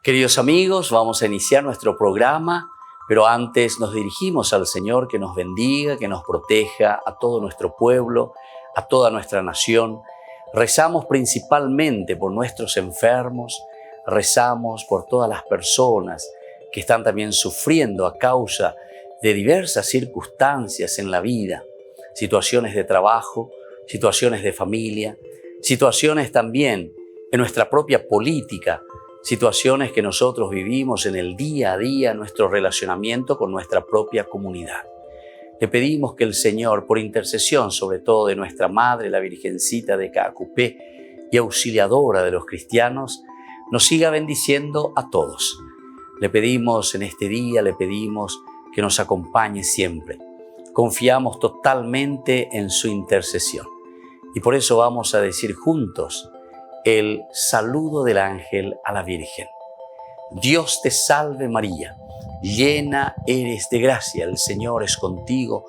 Queridos amigos, vamos a iniciar nuestro programa, pero antes nos dirigimos al Señor que nos bendiga, que nos proteja a todo nuestro pueblo, a toda nuestra nación. Rezamos principalmente por nuestros enfermos, rezamos por todas las personas que están también sufriendo a causa de diversas circunstancias en la vida, situaciones de trabajo, situaciones de familia, situaciones también en nuestra propia política, situaciones que nosotros vivimos en el día a día, nuestro relacionamiento con nuestra propia comunidad. Le pedimos que el Señor, por intercesión sobre todo de nuestra Madre, la Virgencita de Caacupé y auxiliadora de los cristianos, nos siga bendiciendo a todos. Le pedimos en este día, le pedimos que nos acompañe siempre. Confiamos totalmente en su intercesión. Y por eso vamos a decir juntos el saludo del ángel a la Virgen. Dios te salve María, llena eres de gracia, el Señor es contigo.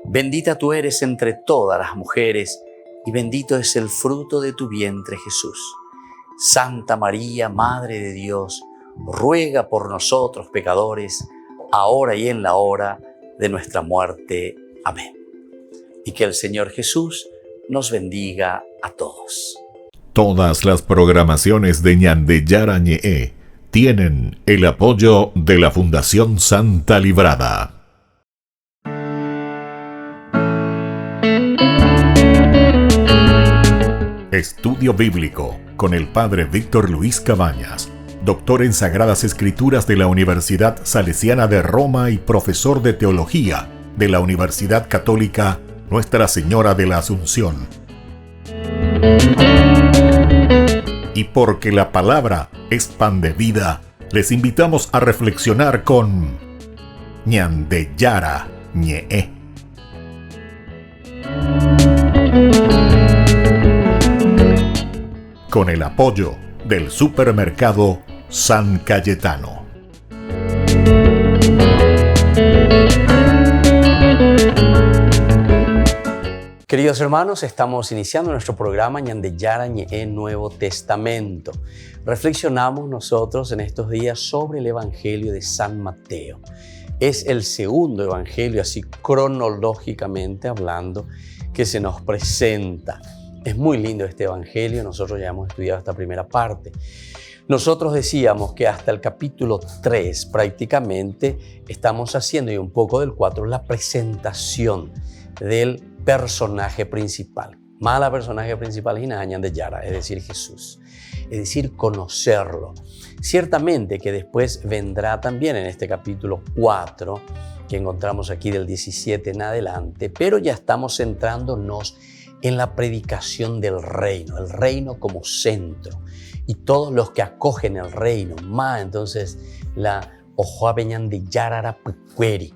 Bendita tú eres entre todas las mujeres y bendito es el fruto de tu vientre Jesús. Santa María, Madre de Dios, ruega por nosotros pecadores, ahora y en la hora de nuestra muerte. Amén. Y que el Señor Jesús nos bendiga a todos. Todas las programaciones de Ñandeyara Ñe'e tienen el apoyo de la Fundación Santa Librada. Estudio Bíblico con el Padre Víctor Luis Cabañas, doctor en Sagradas Escrituras de la Universidad Salesiana de Roma y profesor de Teología de la Universidad Católica Nuestra Señora de la Asunción. Y porque la palabra es pan de vida, les invitamos a reflexionar con Ñandeyara Ñe'e. Con el apoyo del supermercado San Cayetano. Queridos hermanos, estamos iniciando nuestro programa Ñandeyara Ñe'e Nuevo Testamento. Reflexionamos nosotros en estos días sobre el Evangelio de San Mateo. Es el segundo evangelio, así cronológicamente hablando, que se nos presenta. Es muy lindo este evangelio, nosotros ya hemos estudiado esta primera parte. Nosotros decíamos que hasta el capítulo 3 prácticamente estamos haciendo, y un poco del 4, la presentación del personaje principal. Mala personaje principal es Ñandeyara, es decir, Jesús. Es decir, conocerlo. Ciertamente que después vendrá también en este capítulo 4, que encontramos aquí del 17 en adelante, pero ya estamos centrándonos en la predicación del reino, el reino como centro. Y todos los que acogen el reino, entonces la Ojoabe Ñandeyara Pucueri.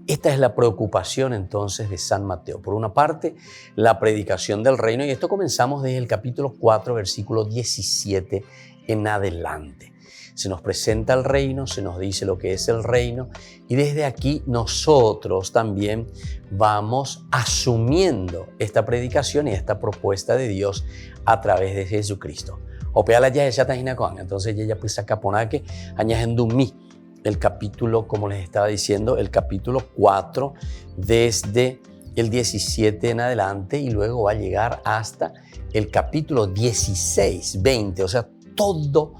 Esta es la preocupación entonces de San Mateo. Por una parte, la predicación del reino, y esto comenzamos desde el capítulo 4, versículo 17 en adelante. Se nos presenta el reino, se nos dice lo que es el reino, y desde aquí nosotros también vamos asumiendo esta predicación y esta propuesta de Dios a través de Jesucristo. Entonces ella pues sacaponaque añahendumí. El capítulo, como les estaba diciendo, el capítulo 4 desde el 17 en adelante y luego va a llegar hasta el capítulo 16, 20, o sea, todo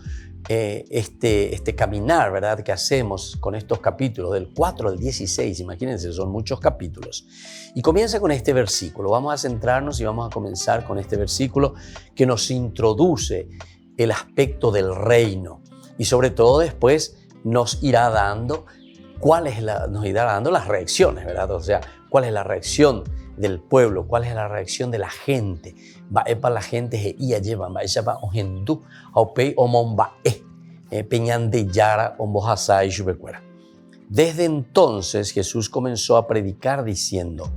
este caminar, ¿verdad?, que hacemos con estos capítulos del 4 al 16, imagínense, son muchos capítulos. Y comienza con este versículo, vamos a centrarnos y vamos a comenzar con este versículo que nos introduce el aspecto del reino y sobre todo después nos irá dando las reacciones, ¿verdad? O sea, cuál es la reacción del pueblo, cuál es la reacción de la gente. Para la gente Desde entonces Jesús comenzó a predicar diciendo: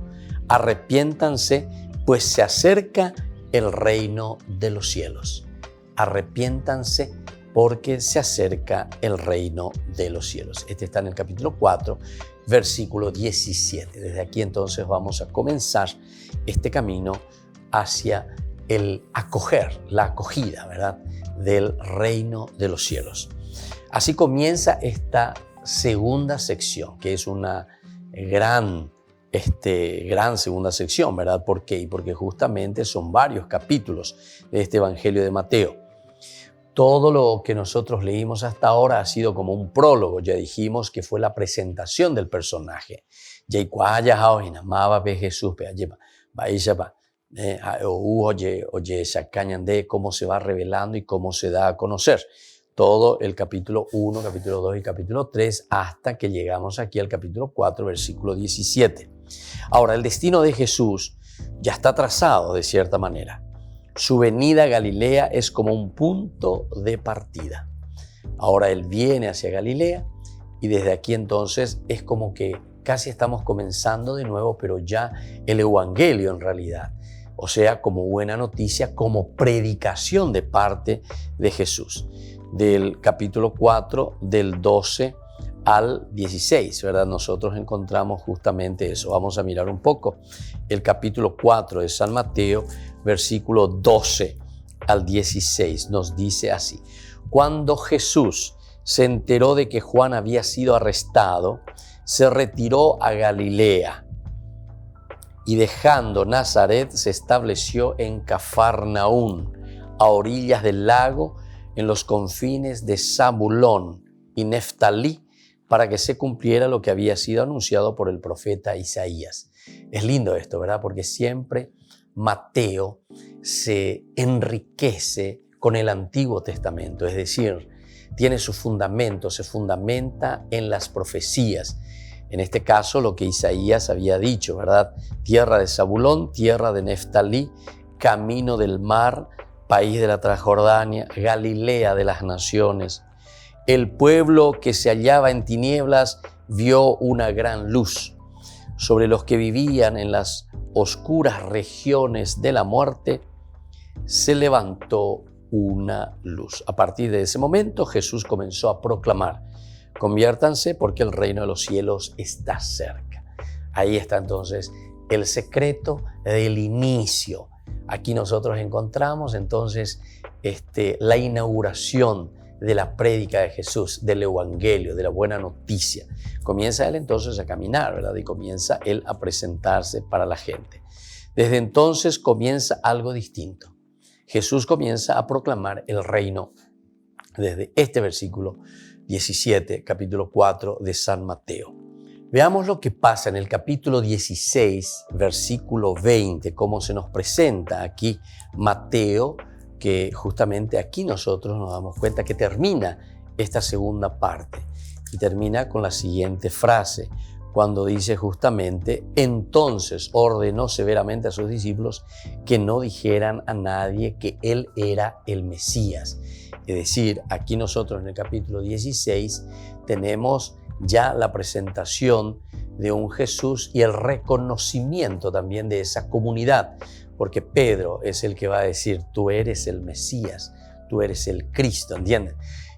arrepiéntanse, pues se acerca el reino de los cielos. Arrepiéntanse porque se acerca el reino de los cielos. Este está en el capítulo 4, versículo 17. Desde aquí entonces vamos a comenzar este camino hacia el acoger, la acogida, ¿verdad?, del reino de los cielos. Así comienza esta segunda sección, que es una gran segunda sección, ¿verdad? ¿Por qué? Porque justamente son varios capítulos de este Evangelio de Mateo. Todo lo que nosotros leímos hasta ahora ha sido como un prólogo. Ya dijimos que fue la presentación del personaje. Cómo se va revelando y cómo se da a conocer. Todo el capítulo 1, capítulo 2 y capítulo 3, hasta que llegamos aquí al capítulo 4, versículo 17. Ahora, el destino de Jesús ya está trazado de cierta manera. Su venida a Galilea es como un punto de partida. Ahora Él viene hacia Galilea y desde aquí entonces es como que casi estamos comenzando de nuevo, pero ya el Evangelio en realidad. O sea, como buena noticia, como predicación de parte de Jesús. Del capítulo 4, del 12 al 16, ¿verdad? Nosotros encontramos justamente eso. Vamos a mirar un poco el capítulo 4 de San Mateo, versículo 12 al 16. Nos dice así: cuando Jesús se enteró de que Juan había sido arrestado, se retiró a Galilea y dejando Nazaret se estableció en Cafarnaún, a orillas del lago, en los confines de Zabulón y Neftalí, para que se cumpliera lo que había sido anunciado por el profeta Isaías. Es lindo esto, ¿verdad? Porque siempre Mateo se enriquece con el Antiguo Testamento, es decir, tiene su fundamento, se fundamenta en las profecías. En este caso, lo que Isaías había dicho, ¿verdad? Tierra de Zabulón, tierra de Neftalí, camino del mar, país de la Transjordania, Galilea de las naciones. El pueblo que se hallaba en tinieblas vio una gran luz. Sobre los que vivían en las oscuras regiones de la muerte, se levantó una luz. A partir de ese momento, Jesús comenzó a proclamar: conviértanse porque el reino de los cielos está cerca. Ahí está entonces el secreto del inicio. Aquí nosotros encontramos entonces la inauguración de la prédica de Jesús, del Evangelio, de la buena noticia. Comienza Él entonces a caminar, ¿verdad? Y comienza Él a presentarse para la gente. Desde entonces comienza algo distinto. Jesús comienza a proclamar el reino desde este versículo 17, capítulo 4 de San Mateo. Veamos lo que pasa en el capítulo 16, versículo 20, cómo se nos presenta aquí Mateo, que justamente aquí nosotros nos damos cuenta que termina esta segunda parte y termina con la siguiente frase, cuando dice justamente: entonces ordenó severamente a sus discípulos que no dijeran a nadie que Él era el Mesías. Es decir, aquí nosotros en el capítulo 16 tenemos ya la presentación de un Jesús y el reconocimiento también de esa comunidad, porque Pedro es el que va a decir: tú eres el Mesías, tú eres el Cristo, ¿entienden?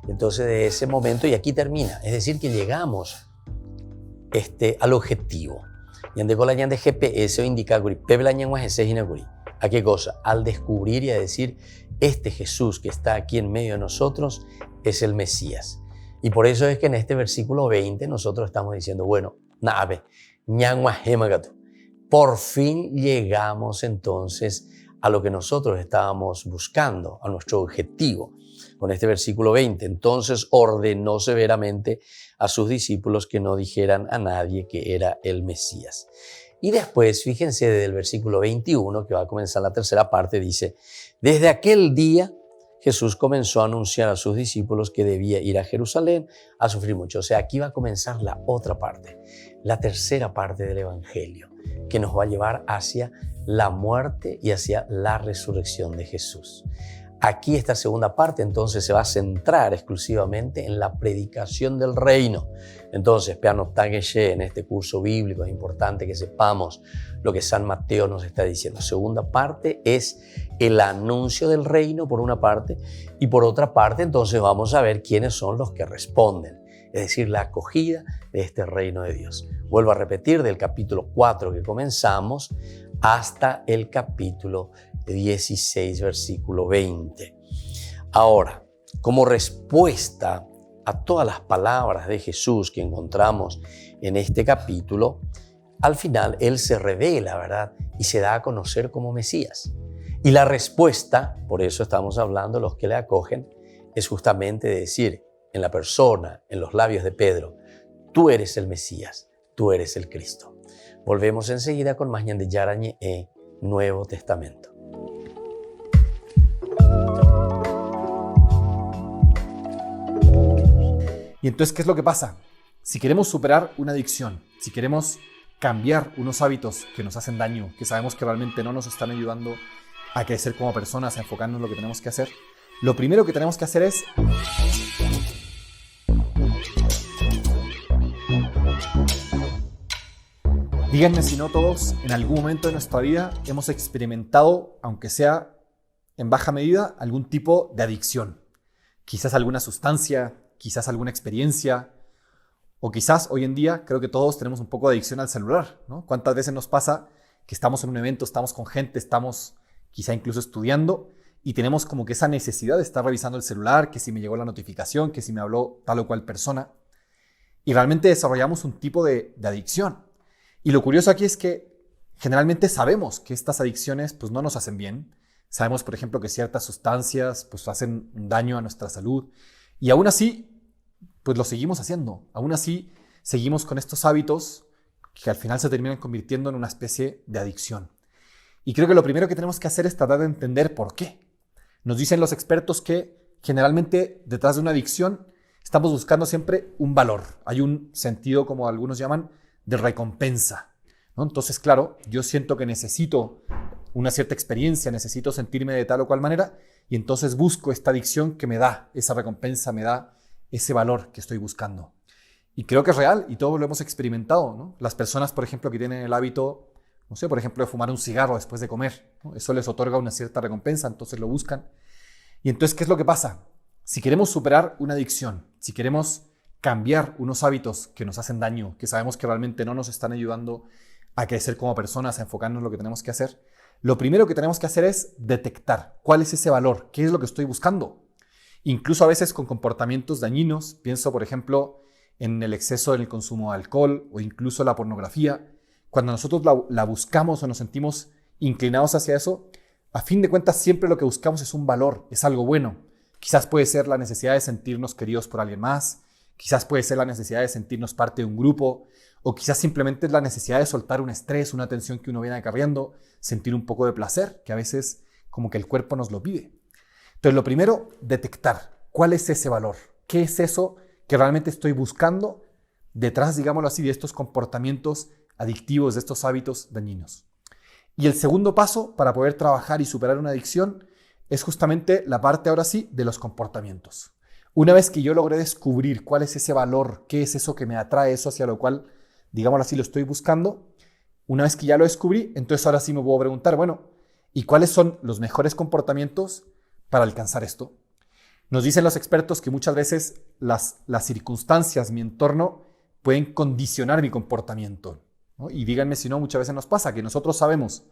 Entonces de ese momento, y aquí termina, es decir, que llegamos al objetivo. GPS indica ¿a qué cosa? Al descubrir y a decir: este Jesús que está aquí en medio de nosotros es el Mesías. Y por eso es que en este versículo 20 nosotros estamos diciendo: bueno, por fin llegamos entonces a lo que nosotros estábamos buscando, a nuestro objetivo. Con este versículo 20, entonces ordenó severamente a sus discípulos que no dijeran a nadie que era el Mesías. Y después, fíjense, desde el versículo 21, que va a comenzar la tercera parte, dice: desde aquel día Jesús comenzó a anunciar a sus discípulos que debía ir a Jerusalén a sufrir mucho. O sea, aquí va a comenzar la otra parte, la tercera parte del Evangelio, que nos va a llevar hacia la muerte y hacia la resurrección de Jesús. Aquí esta segunda parte entonces se va a centrar exclusivamente en la predicación del reino. Entonces, en este curso bíblico es importante que sepamos lo que San Mateo nos está diciendo. Segunda parte es el anuncio del reino por una parte, y por otra parte entonces vamos a ver quiénes son los que responden, es decir, la acogida de este reino de Dios. Vuelvo a repetir, del capítulo 4 que comenzamos hasta el capítulo 16, versículo 20. Ahora, como respuesta a todas las palabras de Jesús que encontramos en este capítulo, al final Él se revela, ¿verdad? Y se da a conocer como Mesías. Y la respuesta, por eso estamos hablando los que le acogen, es justamente decir en la persona, en los labios de Pedro, tú eres el Mesías, tú eres el Cristo. Volvemos enseguida con más Ñande Yarañe Nuevo Testamento. Y entonces, ¿qué es lo que pasa? Si queremos superar una adicción, si queremos cambiar unos hábitos que nos hacen daño, que sabemos que realmente no nos están ayudando a crecer como personas, a enfocarnos en lo que tenemos que hacer, lo primero que tenemos que hacer es díganme si no todos en algún momento de nuestra vida hemos experimentado, aunque sea en baja medida, algún tipo de adicción. Quizás alguna sustancia, quizás alguna experiencia, o quizás hoy en día creo que todos tenemos un poco de adicción al celular, ¿no? ¿Cuántas veces nos pasa que estamos en un evento, estamos con gente, estamos quizá incluso estudiando y tenemos como que esa necesidad de estar revisando el celular, que si me llegó la notificación, que si me habló tal o cual persona, y realmente desarrollamos un tipo de adicción? Y lo curioso aquí es que generalmente sabemos que estas adicciones pues no nos hacen bien. Sabemos, por ejemplo, que ciertas sustancias pues hacen un daño a nuestra salud y aún así pues lo seguimos haciendo. Aún así seguimos con estos hábitos que al final se terminan convirtiendo en una especie de adicción. Y creo que lo primero que tenemos que hacer es tratar de entender por qué. Nos dicen los expertos que generalmente detrás de una adicción estamos buscando siempre un valor. Hay un sentido, como algunos llaman, de recompensa, ¿no? Entonces, claro, yo siento que necesito una cierta experiencia, necesito sentirme de tal o cual manera y entonces busco esta adicción que me da esa recompensa, me da ese valor que estoy buscando. Y creo que es real y todos lo hemos experimentado, ¿no? Las personas, por ejemplo, que tienen el hábito, no sé, por ejemplo, de fumar un cigarro después de comer, ¿no? Eso les otorga una cierta recompensa, entonces lo buscan. Y entonces, ¿qué es lo que pasa? Si queremos superar una adicción, si queremos cambiar unos hábitos que nos hacen daño, que sabemos que realmente no nos están ayudando a crecer como personas, a enfocarnos en lo que tenemos que hacer, lo primero que tenemos que hacer es detectar cuál es ese valor, qué es lo que estoy buscando. Incluso a veces con comportamientos dañinos, pienso por ejemplo en el exceso en el consumo de alcohol o incluso la pornografía. Cuando nosotros la buscamos o nos sentimos inclinados hacia eso, a fin de cuentas siempre lo que buscamos es un valor, es algo bueno. Quizás puede ser la necesidad de sentirnos queridos por alguien más, quizás puede ser la necesidad de sentirnos parte de un grupo, o quizás simplemente es la necesidad de soltar un estrés, una tensión que uno viene acarreando, sentir un poco de placer, que a veces como que el cuerpo nos lo pide. Entonces lo primero, detectar cuál es ese valor, qué es eso que realmente estoy buscando detrás, digámoslo así, de estos comportamientos adictivos, de estos hábitos dañinos. Y el segundo paso para poder trabajar y superar una adicción es justamente la parte ahora sí de los comportamientos. Una vez que yo logré descubrir cuál es ese valor, qué es eso que me atrae, eso hacia lo cual, digámoslo así, lo estoy buscando, una vez que ya lo descubrí, entonces ahora sí me puedo preguntar, bueno, ¿y cuáles son los mejores comportamientos para alcanzar esto? Nos dicen los expertos que muchas veces las circunstancias, mi entorno, pueden condicionar mi comportamiento, ¿no? Y díganme si no, muchas veces nos pasa que nosotros sabemos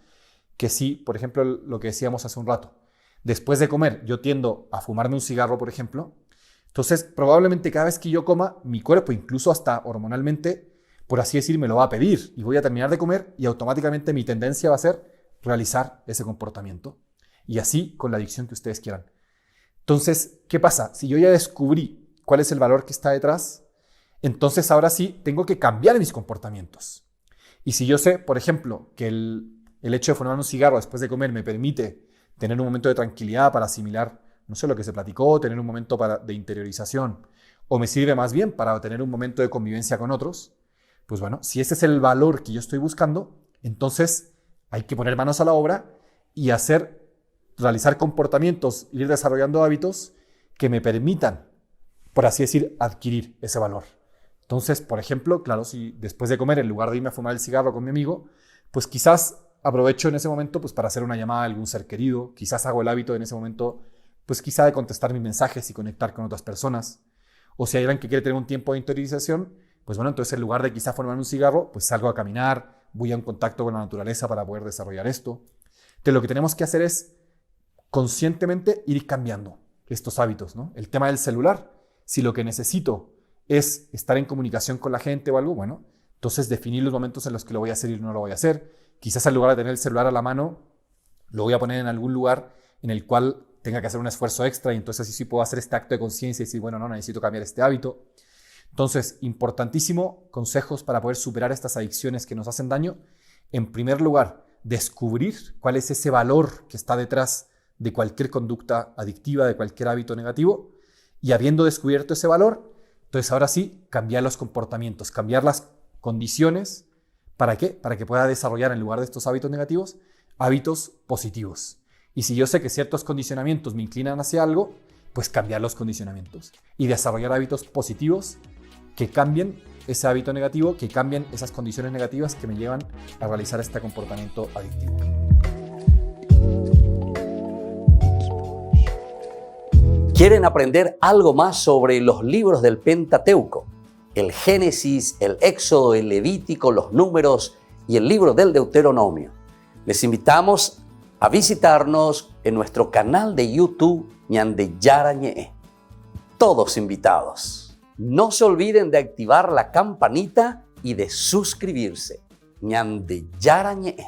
que si, por ejemplo, lo que decíamos hace un rato, después de comer yo tiendo a fumarme un cigarro, por ejemplo, entonces probablemente cada vez que yo coma, mi cuerpo, incluso hasta hormonalmente, por así decir, me lo va a pedir y voy a terminar de comer y automáticamente mi tendencia va a ser realizar ese comportamiento. Y así con la adicción que ustedes quieran. Entonces, ¿qué pasa? Si yo ya descubrí cuál es el valor que está detrás, entonces ahora sí tengo que cambiar mis comportamientos. Y si yo sé, por ejemplo, que el hecho de fumar un cigarro después de comer me permite tener un momento de tranquilidad para asimilar, no sé, lo que se platicó, tener un momento de interiorización, o me sirve más bien para tener un momento de convivencia con otros, pues bueno, si ese es el valor que yo estoy buscando, entonces hay que poner manos a la obra y realizar comportamientos, ir desarrollando hábitos que me permitan, por así decir, adquirir ese valor. Entonces, por ejemplo, claro, si después de comer, en lugar de irme a fumar el cigarro con mi amigo, pues quizás aprovecho en ese momento pues, para hacer una llamada a algún ser querido, quizás hago el hábito en ese momento, pues quizá de contestar mis mensajes y conectar con otras personas. O si hay alguien que quiere tener un tiempo de interiorización, pues bueno, entonces en lugar de quizá fumar un cigarro, pues salgo a caminar, voy a un contacto con la naturaleza para poder desarrollar esto. Entonces lo que tenemos que hacer es conscientemente ir cambiando estos hábitos, ¿no? El tema del celular Si lo que necesito es estar en comunicación con la gente o algo, bueno, entonces definir los momentos en los que lo voy a hacer y no lo voy a hacer. Quizás en lugar de tener el celular a la mano, lo voy a poner en algún lugar en el cual tenga que hacer un esfuerzo extra y entonces así sí puedo hacer este acto de conciencia y decir, bueno, no, necesito cambiar este hábito. Entonces, importantísimo, consejos para poder superar estas adicciones que nos hacen daño. En primer lugar, descubrir cuál es ese valor que está detrás de cualquier conducta adictiva, de cualquier hábito negativo. Y habiendo descubierto ese valor, entonces ahora sí, cambiar los comportamientos, cambiar las condiciones. ¿Para qué? Para que pueda desarrollar en lugar de estos hábitos negativos, hábitos positivos. Y si yo sé que ciertos condicionamientos me inclinan hacia algo, pues cambiar los condicionamientos y desarrollar hábitos positivos que cambien ese hábito negativo, que cambien esas condiciones negativas que me llevan a realizar este comportamiento adictivo. ¿Quieren aprender algo más sobre los libros del Pentateuco? El Génesis, el Éxodo, el Levítico, los Números y el libro del Deuteronomio. Les invitamos a visitarnos en nuestro canal de YouTube Ñande Yara Ñe'e. Todos invitados. No se olviden de activar la campanita y de suscribirse. Ñande Yara Ñe'e.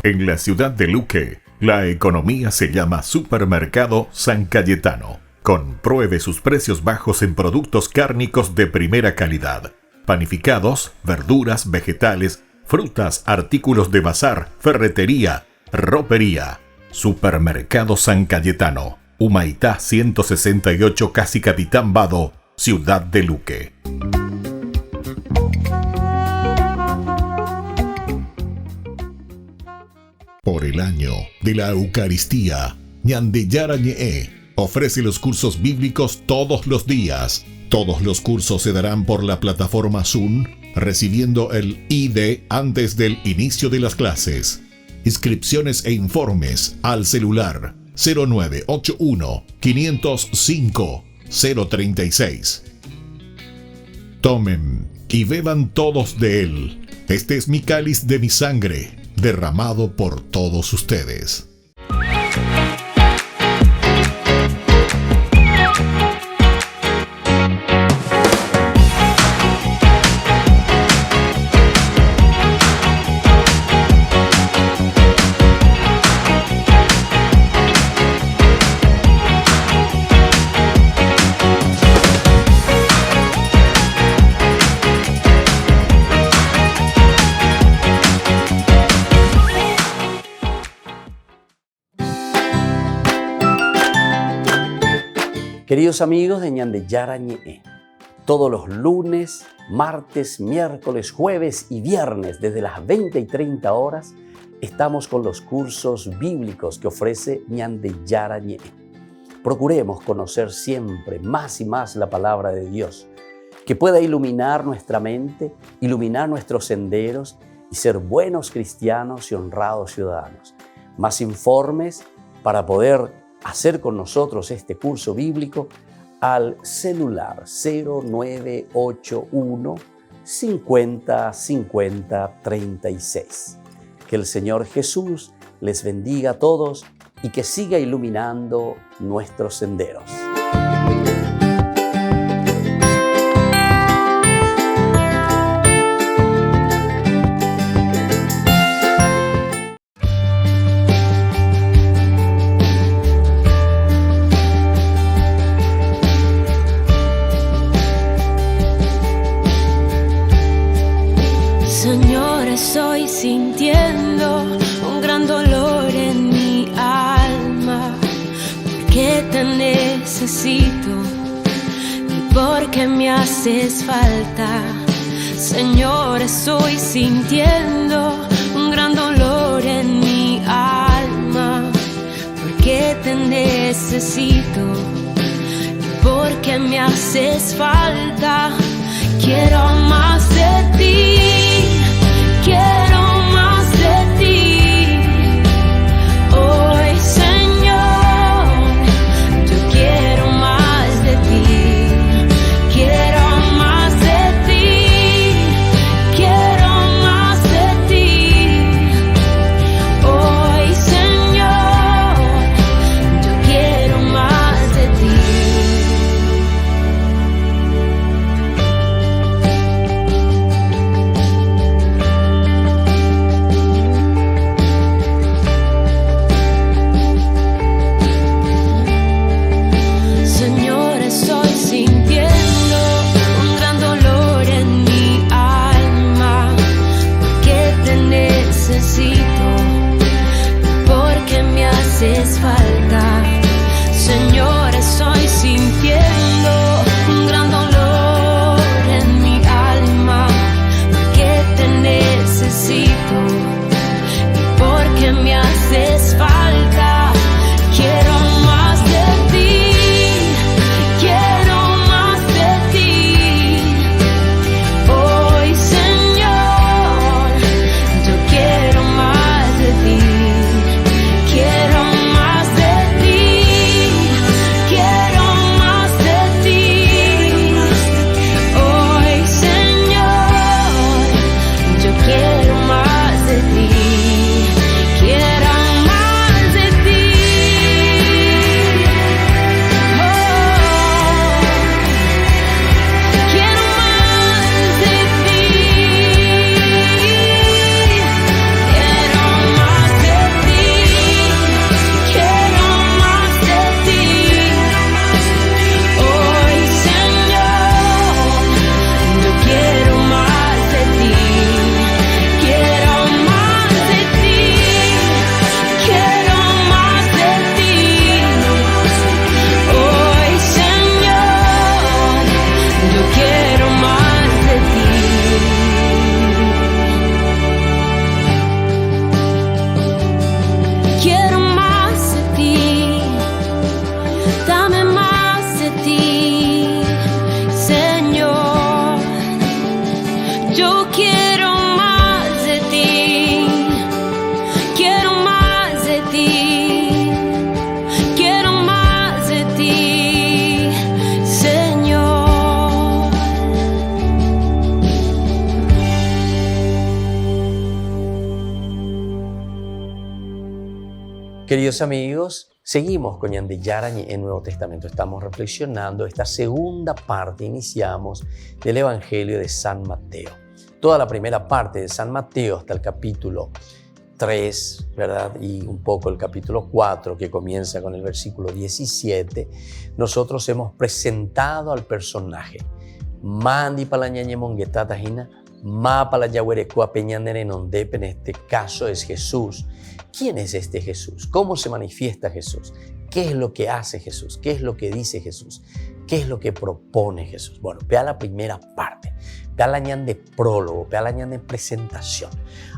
En la ciudad de Luque, la economía se llama Supermercado San Cayetano. Compruebe sus precios bajos en productos cárnicos de primera calidad. Panificados, verduras, vegetales, frutas, artículos de bazar, ferretería, ropería. Supermercado San Cayetano, Humaitá 168, Casi Capitán Vado, ciudad de Luque. Por el año de la Eucaristía, Ñande Yara Ñe'e ofrece los cursos bíblicos todos los días. Todos los cursos se darán por la plataforma Zoom, recibiendo el ID antes del inicio de las clases. Inscripciones e informes al celular 0981 505 036. Tomen y beban todos de él. Este es mi cáliz de mi sangre, derramado por todos ustedes. Queridos amigos de Ñande Yara Ñe'e, todos los lunes, martes, miércoles, jueves y viernes desde las 20 y 30 horas estamos con los cursos bíblicos que ofrece Ñande Yara Ñe'e. Procuremos conocer siempre más y más la palabra de Dios, que pueda iluminar nuestra mente, iluminar nuestros senderos y ser buenos cristianos y honrados ciudadanos. Más informes para poder hacer con nosotros este curso bíblico al celular 0981 50 50 36. Que el Señor Jesús les bendiga a todos y que siga iluminando nuestros senderos. Estoy sintiendo un gran dolor en mi alma, porque te necesito y porque me haces falta. Señor, estoy sintiendo un gran dolor en mi alma, porque te necesito y porque me haces falta. Quiero más de ti. Quiero más de ti, hoy Señor, yo quiero más de ti, quiero más de ti, quiero más de ti. Queridos amigos, seguimos con Ñandeyarañe en Nuevo Testamento. Estamos reflexionando esta segunda parte, iniciamos, del Evangelio de San Mateo. Toda la primera parte de San Mateo hasta el capítulo 3, ¿verdad? Y un poco el capítulo 4, que comienza con el versículo 17, nosotros hemos presentado al personaje. Mandi palañañe monguetatajina, ma palayahuerecua peñandere nondepe, en este caso es Jesús. ¿Quién es este Jesús? ¿Cómo se manifiesta Jesús? ¿Qué es lo que hace Jesús? ¿Qué es lo que dice Jesús? ¿Qué es lo que propone Jesús? Bueno, vea la primera parte, vea la ñan de prólogo, vea la ñan de presentación.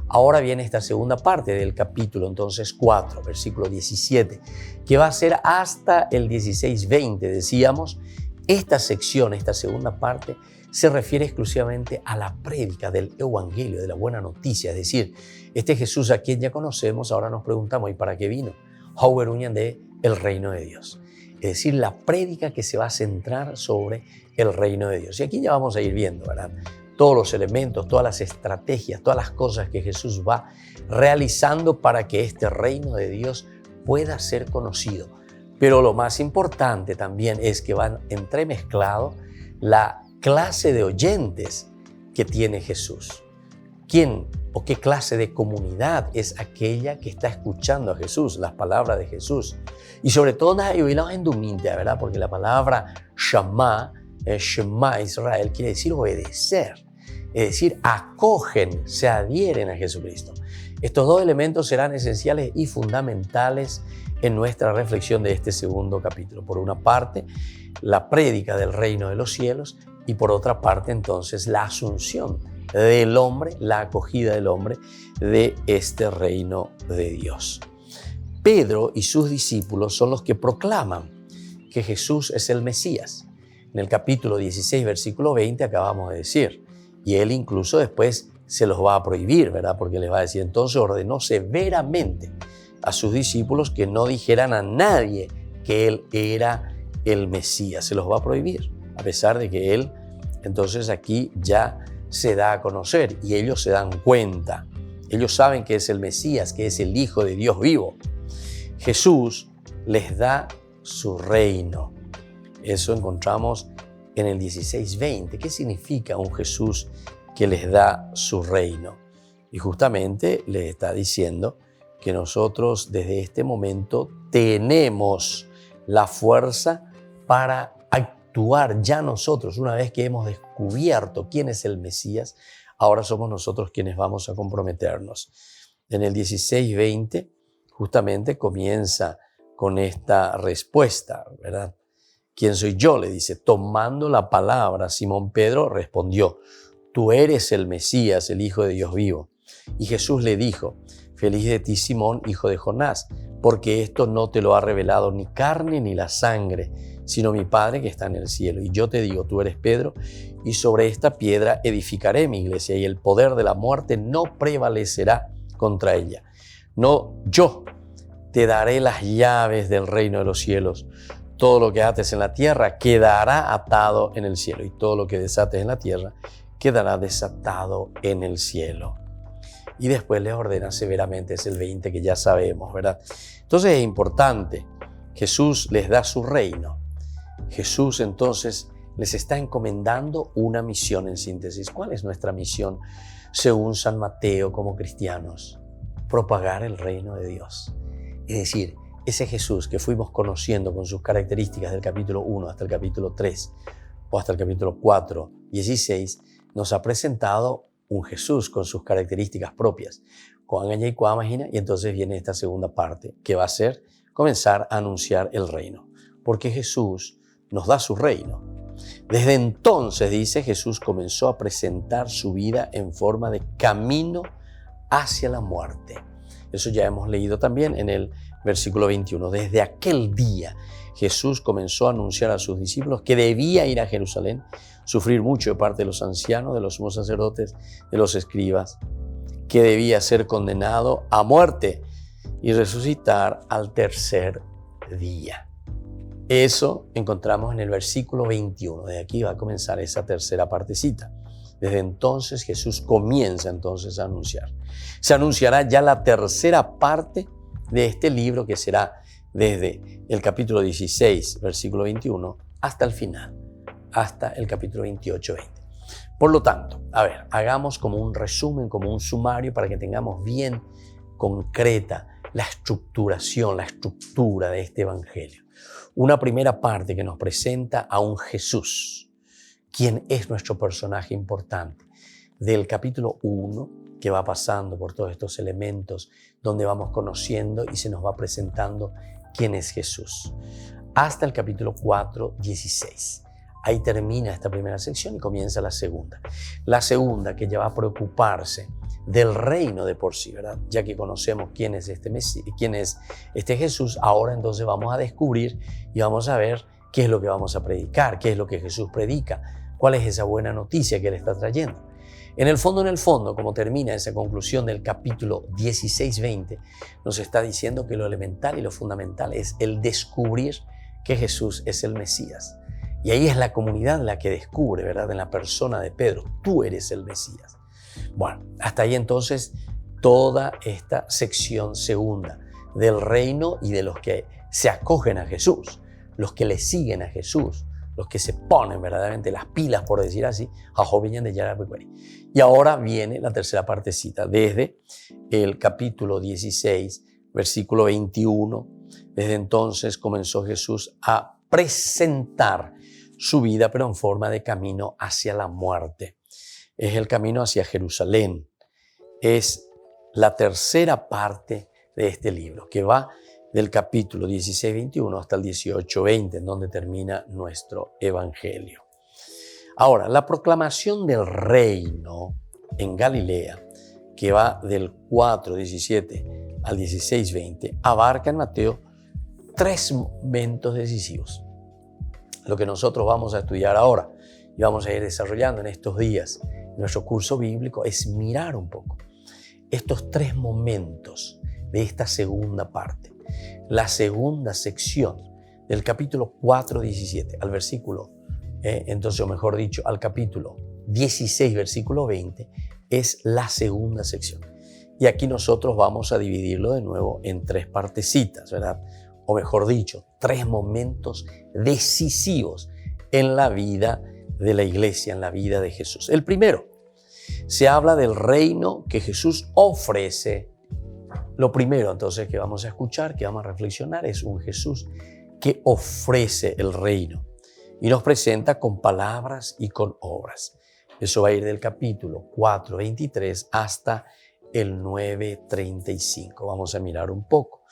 Ahora viene esta segunda parte del capítulo, entonces 4, versículo 17, que va a ser hasta el 16-20, decíamos. Esta sección, esta segunda parte, se refiere exclusivamente a la prédica del Evangelio, de la buena noticia. Es decir, este Jesús a quien ya conocemos, ahora nos preguntamos, ¿y para qué vino? Hauberuñan de el reino de Dios. Es decir, la prédica que se va a centrar sobre el reino de Dios. Y aquí ya vamos a ir viendo, ¿verdad? Todos los elementos, todas las estrategias, todas las cosas que Jesús va realizando para que este reino de Dios pueda ser conocido. Pero lo más importante también es que van entremezclados la clase de oyentes que tiene Jesús. ¿Quién o qué clase de comunidad es aquella que está escuchando a Jesús, las palabras de Jesús? Y sobre todo, ¿verdad? Porque la palabra Shema Israel quiere decir obedecer. Es decir, acogen, se adhieren a Jesucristo. Estos dos elementos serán esenciales y fundamentales en nuestra reflexión de este segundo capítulo. Por una parte, la prédica del reino de los cielos y por otra parte, entonces, la asunción del hombre, la acogida del hombre de este reino de Dios. Pedro y sus discípulos son los que proclaman que Jesús es el Mesías. En el capítulo 16, versículo 20, acabamos de decir, y él incluso después se los va a prohibir, ¿verdad? Porque les va a decir, entonces ordenó severamente a sus discípulos que no dijeran a nadie que él era el Mesías. Se los va a prohibir, a pesar de que él, entonces aquí ya se da a conocer y ellos se dan cuenta. Ellos saben que es el Mesías, que es el Hijo de Dios vivo. Jesús les da su reino. Eso encontramos en el 16-20. ¿Qué significa un Jesús que les da su reino? Y justamente les está diciendo que nosotros desde este momento tenemos la fuerza para actuar ya nosotros. Una vez que hemos descubierto quién es el Mesías, ahora somos nosotros quienes vamos a comprometernos. En el 16-20 justamente comienza con esta respuesta, ¿verdad? ¿Quién soy yo?, le dice. Tomando la palabra, Simón Pedro respondió, tú eres el Mesías, el Hijo de Dios vivo. Y Jesús le dijo, feliz de ti, Simón, hijo de Jonás, porque esto no te lo ha revelado ni carne ni la sangre, sino mi Padre que está en el cielo. Y yo te digo, tú eres Pedro, y sobre esta piedra edificaré mi iglesia, y el poder de la muerte no prevalecerá contra ella. No, yo te daré las llaves del reino de los cielos. Todo lo que ates en la tierra quedará atado en el cielo, y todo lo que desates en la tierra quedará desatado en el cielo. Y después les ordena severamente, es el 20 que ya sabemos, ¿verdad? Entonces es importante, Jesús les da su reino. Jesús entonces les está encomendando una misión en síntesis. ¿Cuál es nuestra misión según San Mateo como cristianos? Propagar el reino de Dios. Es decir, ese Jesús que fuimos conociendo con sus características del capítulo 1 hasta el capítulo 3 o hasta el capítulo 4, 16, nos ha presentado un Jesús con sus características propias. Y entonces viene esta segunda parte que va a ser comenzar a anunciar el reino. Porque Jesús nos da su reino. Desde entonces, dice, Jesús comenzó a presentar su vida en forma de camino hacia la muerte. Eso ya hemos leído también en el versículo 21. Desde aquel día Jesús comenzó a anunciar a sus discípulos que debía ir a Jerusalén, sufrir mucho de parte de los ancianos, de los sumos sacerdotes, de los escribas, que debía ser condenado a muerte y resucitar al tercer día. Eso encontramos en el versículo 21. De aquí va a comenzar esa tercera partecita. Desde entonces Jesús comienza entonces a anunciar. Se anunciará ya la tercera parte de este libro, que será desde el capítulo 16, versículo 21, hasta el final, hasta el capítulo 28, 20. Por lo tanto, a ver, hagamos como un resumen, como un sumario para que tengamos bien concreta la estructuración, la estructura de este evangelio. Una primera parte que nos presenta a un Jesús, quien es nuestro personaje importante. Del capítulo 1, que va pasando por todos estos elementos, donde vamos conociendo y se nos va presentando quién es Jesús, hasta el capítulo 4, 16. Ahí termina esta primera sección y comienza la segunda. La segunda, que ya va a preocuparse del reino de por sí, ¿verdad? Ya que conocemos quién es este Jesús, ahora entonces vamos a descubrir y vamos a ver qué es lo que vamos a predicar, qué es lo que Jesús predica, cuál es esa buena noticia que Él está trayendo. En el fondo, como termina esa conclusión del capítulo 16-20, nos está diciendo que lo elemental y lo fundamental es el descubrir que Jesús es el Mesías. Y ahí es la comunidad la que descubre, ¿verdad? En la persona de Pedro, tú eres el Mesías. Bueno, hasta ahí entonces toda esta sección segunda del reino y de los que se acogen a Jesús, los que le siguen a Jesús, los que se ponen verdaderamente las pilas, por decir así, a Joviñan de Yarabecueri. Y ahora viene la tercera partecita, desde el capítulo 16, versículo 21. Desde entonces comenzó Jesús a presentar su vida, pero en forma de camino hacia la muerte. Es el camino hacia Jerusalén. Es la tercera parte de este libro, que va del capítulo 16-21 hasta el 18-20, en donde termina nuestro evangelio. Ahora, la proclamación del reino en Galilea, que va del 4-17 al 16-20, abarca en Mateo 3 momentos decisivos. Lo que nosotros vamos a estudiar ahora y vamos a ir desarrollando en estos días en nuestro curso bíblico es mirar un poco estos 3 momentos de esta segunda parte. La segunda sección del capítulo 4-17 al versículo, entonces, o mejor dicho, al capítulo 16, versículo 20, es la segunda sección. Y aquí nosotros vamos a dividirlo de nuevo en 3 partecitas, ¿verdad? O mejor dicho, 3 momentos decisivos en la vida de la iglesia, en la vida de Jesús. El primero, se habla del reino que Jesús ofrece. Lo primero entonces que vamos a escuchar, que vamos a reflexionar, es un Jesús que ofrece el reino y nos presenta con palabras y con obras. Eso va a ir del capítulo 4:23 hasta el 9:35. Vamos a mirar un poco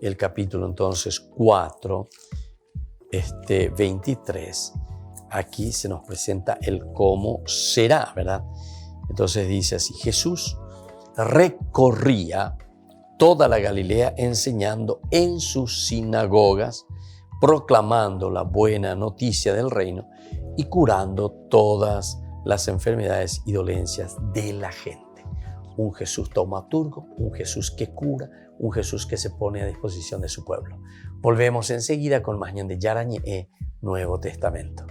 el capítulo entonces 4:23. Aquí se nos presenta el cómo será, ¿verdad? Entonces dice así: Jesús recorría toda la Galilea enseñando en sus sinagogas, proclamando la buena noticia del reino y curando todas las enfermedades y dolencias de la gente. Un Jesús taumaturgo, un Jesús que cura, un Jesús que se pone a disposición de su pueblo. Volvemos enseguida con Mañan de Yarañe, Nuevo Testamento.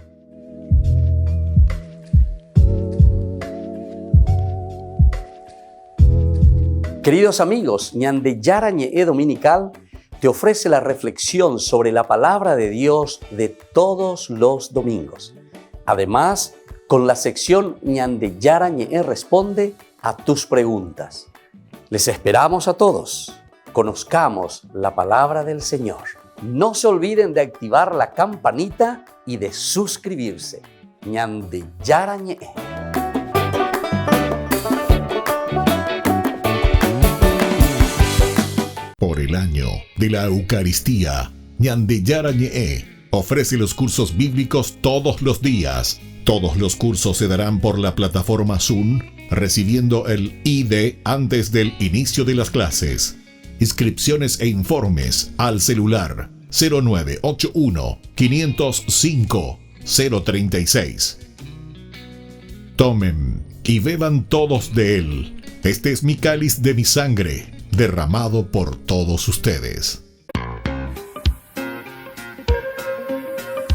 Queridos amigos, Ñande Yarañe Dominical te ofrece la reflexión sobre la palabra de Dios de todos los domingos. Además, con la sección Ñande Yarañe responde a tus preguntas. Les esperamos a todos. Conozcamos la palabra del Señor. No se olviden de activar la campanita y de suscribirse. Ñande Yarañe. Por el año de la Eucaristía, Ñande Yarañe ofrece los cursos bíblicos todos los días. Todos los cursos se darán por la plataforma Zoom, recibiendo el ID antes del inicio de las clases. Inscripciones e informes al celular 0981 505 036. Tomen y beban todos de él. Este es mi cáliz de mi sangre, derramado por todos ustedes.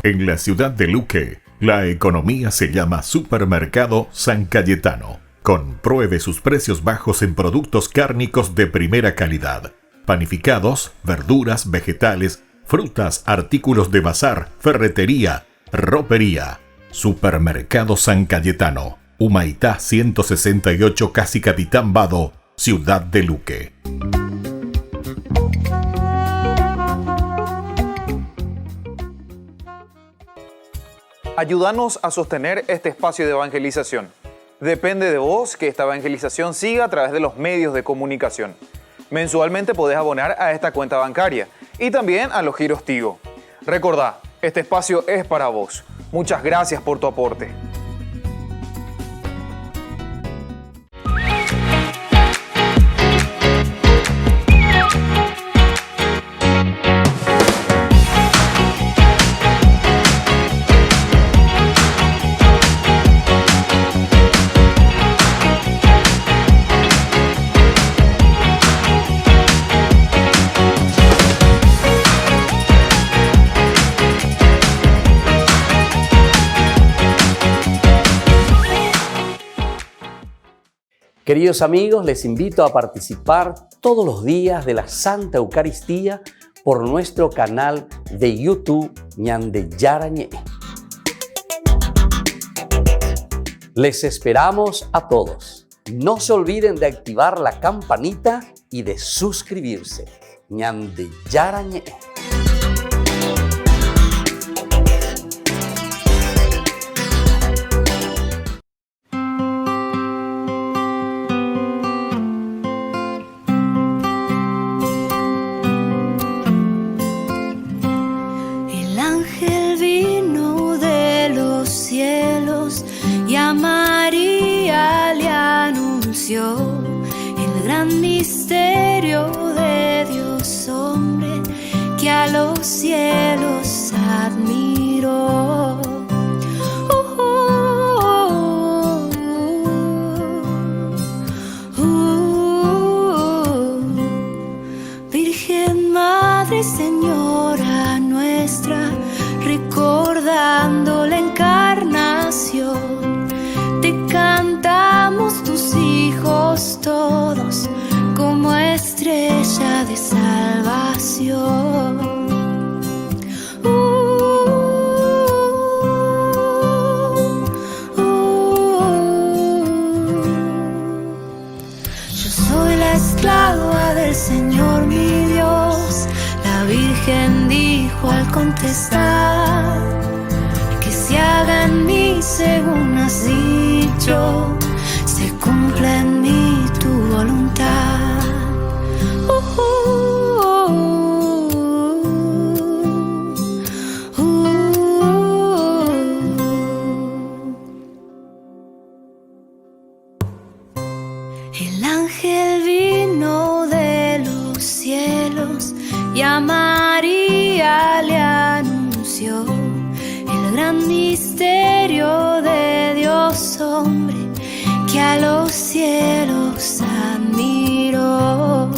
En la ciudad de Luque, la economía se llama Supermercado San Cayetano. Compruebe sus precios bajos en productos cárnicos de primera calidad. panificados, verduras, vegetales, frutas, artículos de bazar, ferretería, ropería. Supermercado San Cayetano, Humaitá 168, Casi Capitán Vado, Ciudad de Luque. Ayúdanos a sostener este espacio de evangelización. Depende de vos que esta evangelización siga a través de los medios de comunicación. Mensualmente podés abonar a esta cuenta bancaria y también a los giros Tigo. Recordá, este espacio es para vos. Muchas gracias por tu aporte. Queridos amigos, les invito a participar todos los días de la Santa Eucaristía por nuestro canal de YouTube Ñande Yara Ñe. Les esperamos a todos. No se olviden de activar la campanita y de suscribirse. Ñande Yara Ñe. El gran misterio de Dios hombre que a los cielos admiró. Virgen Madre Señora nuestra, recordando la encarnación, te cantamos tus hijos todos como estrella de salvación. Yo soy la esclava del Señor mi Dios, la Virgen dijo al contestar, que se haga en mí según has dicho, se cumpla en mí tu voluntad. El ángel vino de los cielos y a María le anunció el gran misterio de Dios hombre que a los cielos admiró.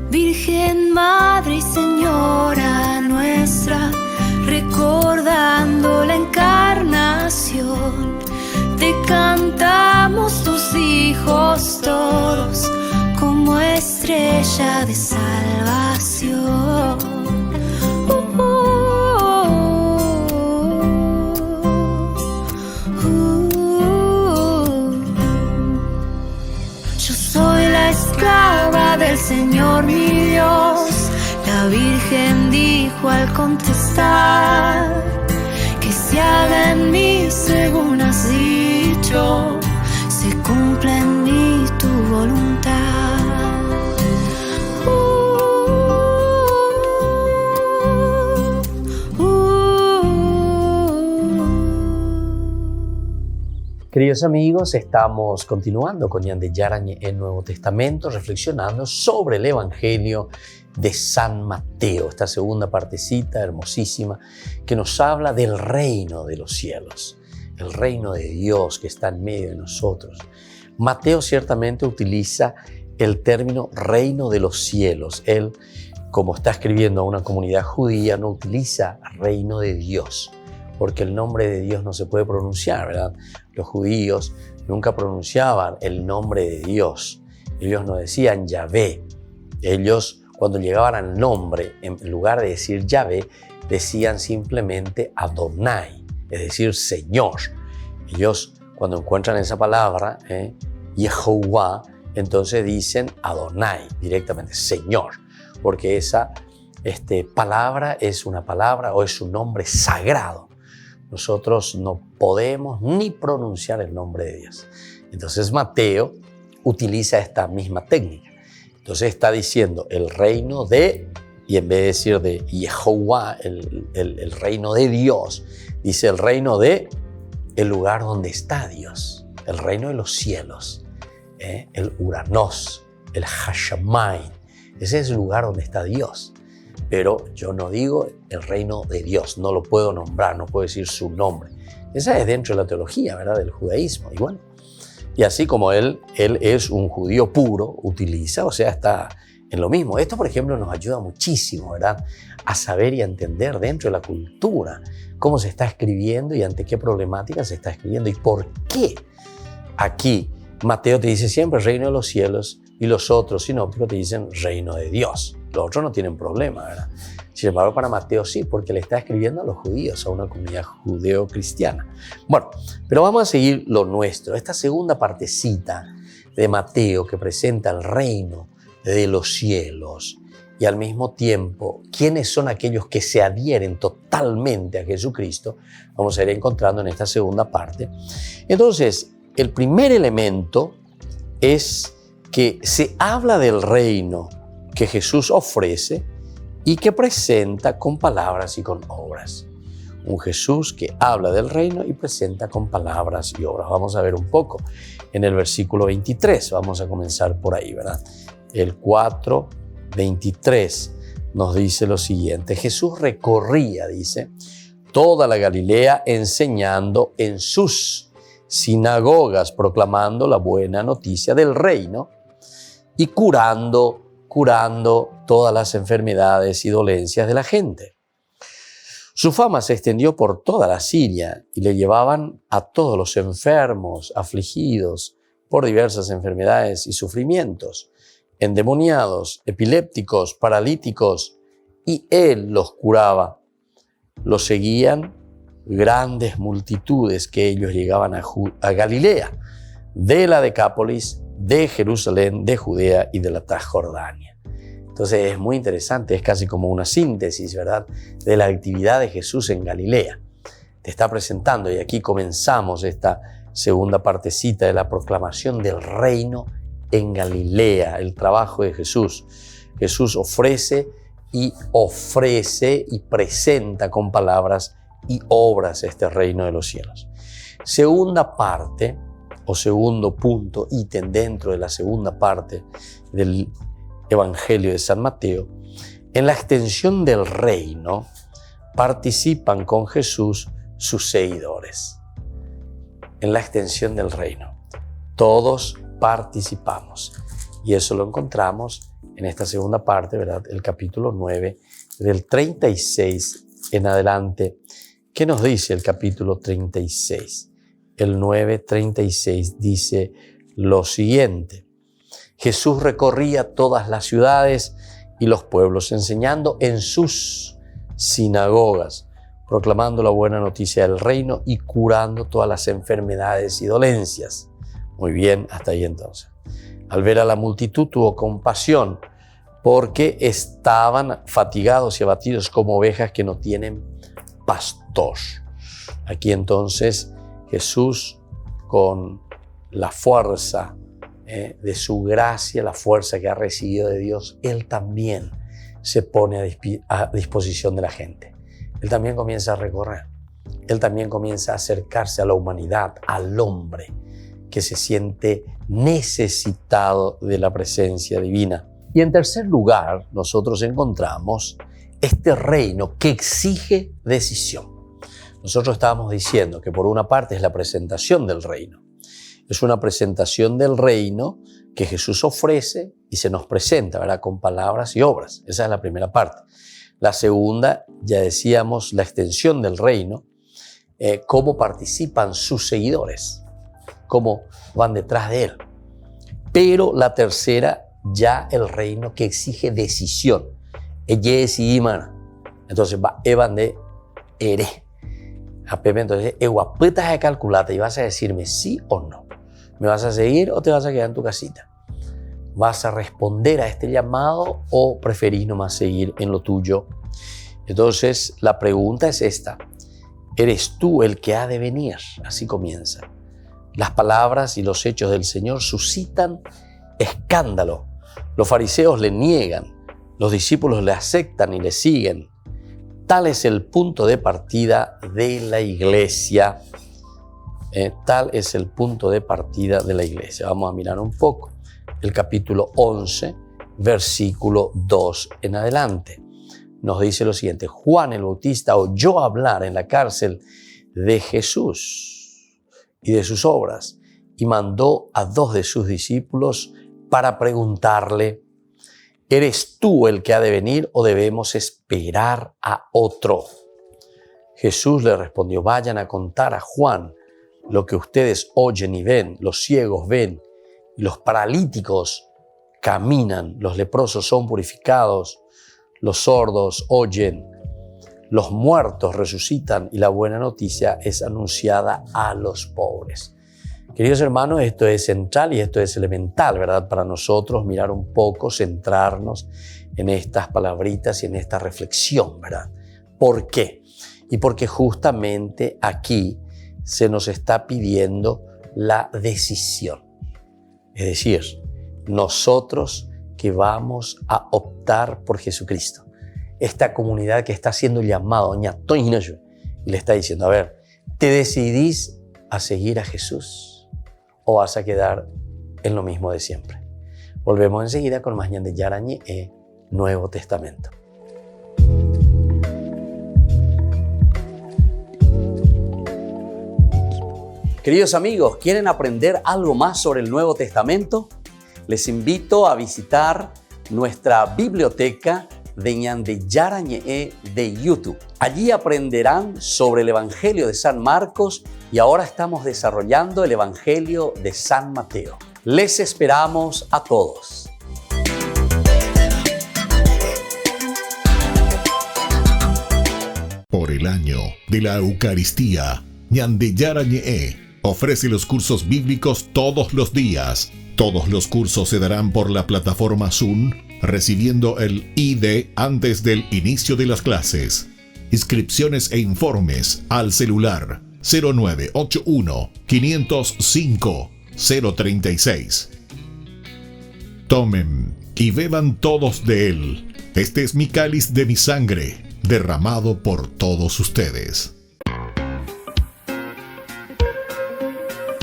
Virgen Madre y Señora nuestra, recordando la encarnación, te cantamos tus hijos todos como estrella de salvación. Yo soy la esclava del Señor mi Dios, la Virgen dijo al contestar, que se haga en mí según has dicho, se cumpla en mí tu voluntad. Queridos amigos, estamos continuando con Ñande Yara Ñe el Nuevo Testamento, reflexionando sobre el Evangelio de San Mateo, esta segunda partecita hermosísima que nos habla del reino de los cielos, el reino de Dios que está en medio de nosotros. Mateo ciertamente utiliza el término reino de los cielos. Él, como está escribiendo a una comunidad judía, no utiliza reino de Dios, porque el nombre de Dios no se puede pronunciar, ¿verdad? Los judíos nunca pronunciaban el nombre de Dios. Ellos no decían Yahvé. Ellos, cuando llegaban al nombre, en lugar de decir Yahvé, decían simplemente Adonai, es decir, Señor. Ellos, cuando encuentran esa palabra, Yehová, entonces dicen Adonai, directamente, Señor, porque esa palabra es una palabra o es un nombre sagrado. Nosotros no podemos ni pronunciar el nombre de Dios. Entonces Mateo utiliza esta misma técnica. Entonces está diciendo el reino de, y en vez de decir de Yehová, el reino de Dios, dice el reino de el lugar donde está Dios, el reino de los cielos, el Uranos, el Hashamayim. Ese es el lugar donde está Dios. Pero yo no digo el reino de Dios, no lo puedo nombrar, no puedo decir su nombre. Esa es dentro de la teología, ¿verdad?, del judaísmo. Y bueno, y así como él es un judío puro, utiliza, o sea, está en lo mismo. Esto, por ejemplo, nos ayuda muchísimo, ¿verdad?, a saber y a entender dentro de la cultura cómo se está escribiendo y ante qué problemática se está escribiendo y por qué. Aquí Mateo te dice siempre reino de los cielos y los otros sinópticos te dicen reino de Dios. Los otros no tienen problema, ¿verdad? Sin embargo, para Mateo sí, porque le está escribiendo a los judíos, a una comunidad judeo-cristiana. Bueno, pero vamos a seguir lo nuestro. Esta segunda partecita de Mateo que presenta el reino de los cielos y al mismo tiempo quiénes son aquellos que se adhieren totalmente a Jesucristo, vamos a ir encontrando en esta segunda parte. Entonces, el primer elemento es que se habla del reino que Jesús ofrece y que presenta con palabras y con obras. Un Jesús que habla del reino y presenta con palabras y obras. Vamos a ver un poco en el versículo 23. Vamos a comenzar por ahí, ¿verdad? El 4:23 nos dice lo siguiente. Jesús recorría, dice, toda la Galilea enseñando en sus sinagogas, proclamando la buena noticia del reino y curando todas las enfermedades y dolencias de la gente. Su fama se extendió por toda la Siria y le llevaban a todos los enfermos, afligidos por diversas enfermedades y sufrimientos, endemoniados, epilépticos, paralíticos, y él los curaba. Los seguían grandes multitudes que ellos llegaban a Galilea, de la Decápolis, de Jerusalén, de Judea y de la Transjordania. Entonces es muy interesante, es casi como una síntesis, ¿verdad?, de la actividad de Jesús en Galilea. Te está presentando, y aquí comenzamos esta segunda partecita de la proclamación del reino en Galilea, el trabajo de Jesús. Jesús ofrece y presenta con palabras y obras este reino de los cielos. Segunda parte, o segundo punto, ítem dentro de la segunda parte del Evangelio de San Mateo. En la extensión del reino participan con Jesús sus seguidores. En la extensión del reino, todos participamos. Y eso lo encontramos en esta segunda parte, ¿verdad? El capítulo 9, del 36 en adelante. ¿Qué nos dice el capítulo 36? El 9:36 dice lo siguiente. Jesús recorría todas las ciudades y los pueblos, enseñando en sus sinagogas, proclamando la buena noticia del reino y curando todas las enfermedades y dolencias. Muy bien, hasta ahí entonces. Al ver a la multitud tuvo compasión, porque estaban fatigados y abatidos como ovejas que no tienen pastor. Aquí entonces Jesús, con la fuerza de su gracia, la fuerza que ha recibido de Dios, Él también se pone a disposición de la gente. Él también comienza a recorrer. Él también comienza a acercarse a la humanidad, al hombre que se siente necesitado de la presencia divina. Y en tercer lugar, nosotros encontramos este reino que exige decisión. Nosotros estábamos diciendo que por una parte es la presentación del reino. Es una presentación del reino que Jesús ofrece y se nos presenta, ¿verdad?, con palabras y obras. Esa es la primera parte. La segunda, ya decíamos, la extensión del reino, cómo participan sus seguidores, cómo van detrás de él. Pero la tercera, ya el reino que exige decisión. Entonces va evan de ere. Entonces, eguapetas de calculata y vas a decirme sí o no. ¿Me vas a seguir o te vas a quedar en tu casita? ¿Vas a responder a este llamado o preferís nomás seguir en lo tuyo? Entonces, la pregunta es esta. ¿Eres tú el que ha de venir? Así comienza. Las palabras y los hechos del Señor suscitan escándalo. Los fariseos le niegan, los discípulos le aceptan y le siguen. Tal es el punto de partida de la iglesia. Tal es el punto de partida de la iglesia. Vamos a mirar un poco el capítulo 11, versículo 2 en adelante. Nos dice lo siguiente: Juan el Bautista oyó hablar en la cárcel de Jesús y de sus obras y mandó a 2 de sus discípulos para preguntarle: ¿eres tú el que ha de venir o debemos esperar a otro? Jesús le respondió: vayan a contar a Juan lo que ustedes oyen y ven. Los ciegos ven y los paralíticos caminan, los leprosos son purificados, los sordos oyen, los muertos resucitan y la buena noticia es anunciada a los pobres. Queridos hermanos, esto es central y esto es elemental, ¿verdad? Para nosotros mirar un poco, centrarnos en estas palabritas y en esta reflexión, ¿verdad? ¿Por qué? Y porque justamente aquí se nos está pidiendo la decisión. Es decir, nosotros que vamos a optar por Jesucristo. Esta comunidad que está siendo llamada, y le está diciendo: a ver, ¿te decidís a seguir a Jesús o vas a quedar en lo mismo de siempre? Volvemos enseguida con más Ñan de Yarañe e Nuevo Testamento. Queridos amigos, ¿quieren aprender algo más sobre el Nuevo Testamento? Les invito a visitar nuestra biblioteca de Ñan de Yarañe de YouTube. Allí aprenderán sobre el Evangelio de San Marcos y ahora estamos desarrollando el Evangelio de San Mateo. Les esperamos a todos. Por el año de la Eucaristía, Ñan de Yarañe ofrece los cursos bíblicos todos los días. Todos los cursos se darán por la plataforma Zoom, recibiendo el ID antes del inicio de las clases. Inscripciones e informes al celular 0981 505 036. Tomen y beban todos de él. Este es mi cáliz de mi sangre, derramado por todos ustedes.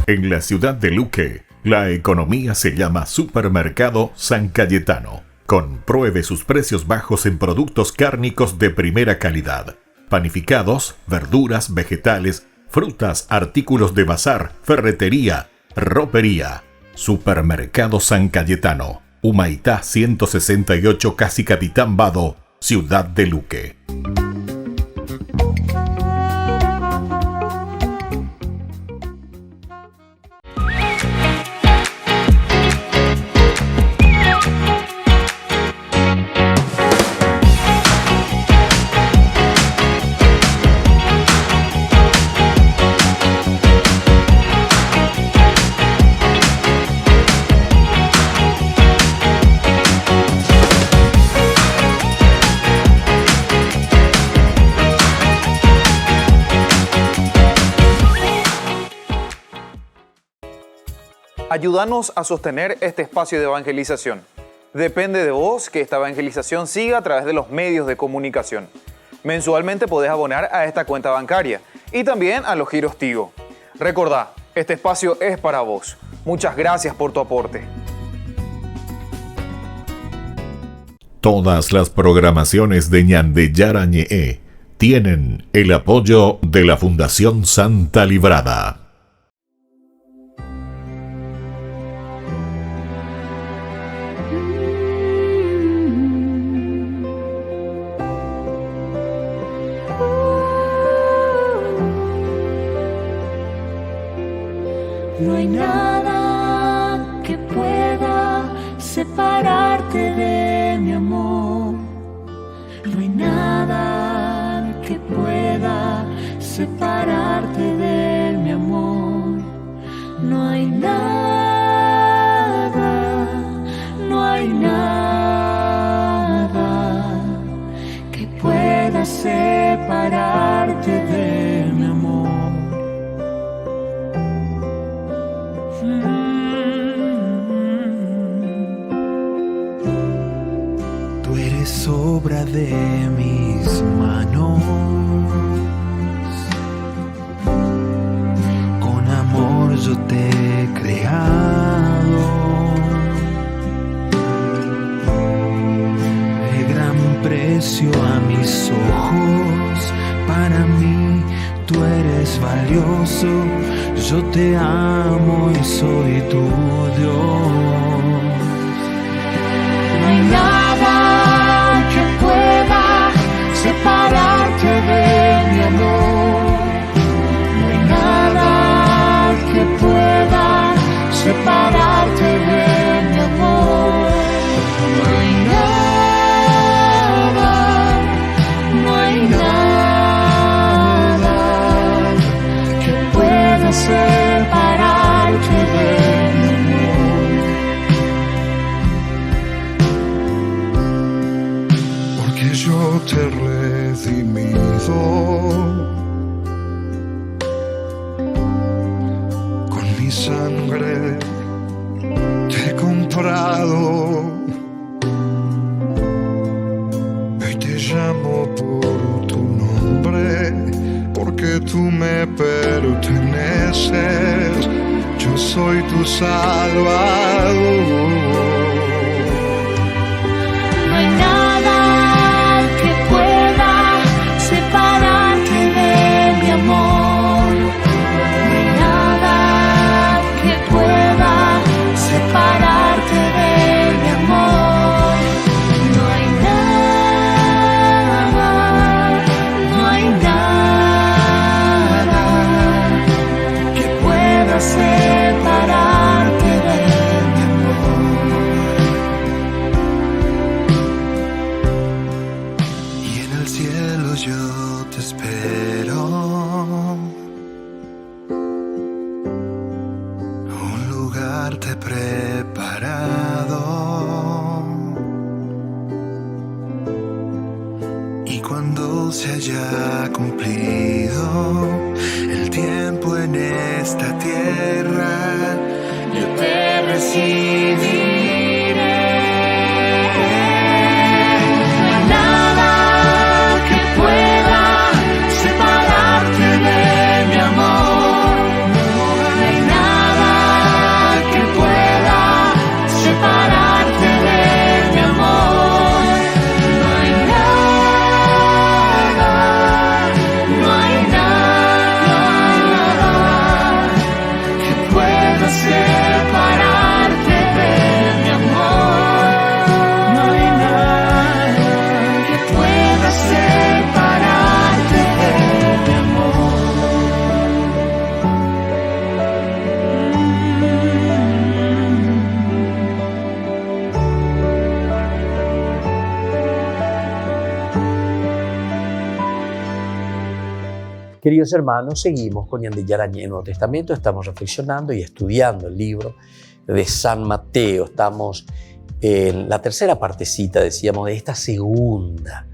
En la ciudad de Luque, la economía se llama Supermercado San Cayetano. Compruebe sus precios bajos en productos cárnicos de primera calidad. Panificados, verduras, vegetales, frutas, artículos de bazar, ferretería, ropería. Supermercado San Cayetano, Humaitá 168, Casi Capitán Vado, ciudad de Luque. Ayúdanos a sostener este espacio de evangelización. Depende de vos que esta evangelización siga a través de los medios de comunicación. Mensualmente podés abonar a esta cuenta bancaria y también a los giros Tigo. Recordá, este espacio es para vos. Muchas gracias por tu aporte. Todas las programaciones de Ñan de Yarañe tienen el apoyo de la Fundación Santa Librada. No hay nada que pueda separarte de mi amor. No hay nada que pueda separarte de mi amor. No hay nada, no hay nada que pueda separarte de mi amor. Tú eres obra de mis manos, con amor yo te he creado, de gran precio a mis ojos, para mí tú eres valioso, yo te amo y soy tu Dios. No hay nada que pueda separarte de mi amor. No hay nada que pueda separarte de mi amor. No hay nada, no hay nada que pueda separarte de mi amor. Porque yo te he redimido con mi sangre, te he comprado. Hoy te llamo por tu nombre, porque tú me perteneces, yo soy tu Salvador. No hay nada que pueda separarte de mi amor. No hay nada que pueda separarte de mi amor. No hay nada, no hay nada que pueda separarte de mi amor. Y en el cielo yo te espero, un lugar te he preparado, y cuando se haya cumplido el tiempo en esta tierra, yo te recibiré. No hay nada que pueda separarte de mi amor. No hay nada que pueda separarte de mi amor. No hay nada, no hay nada que pueda separarte de mi amor. No hay nada que pueda separarte de mi amor. Queridos hermanos, seguimos con Ñandillara Ñe, Nuevo Testamento. Estamos reflexionando y estudiando el libro de San Mateo. Estamos en la tercera partecita, decíamos, de esta segunda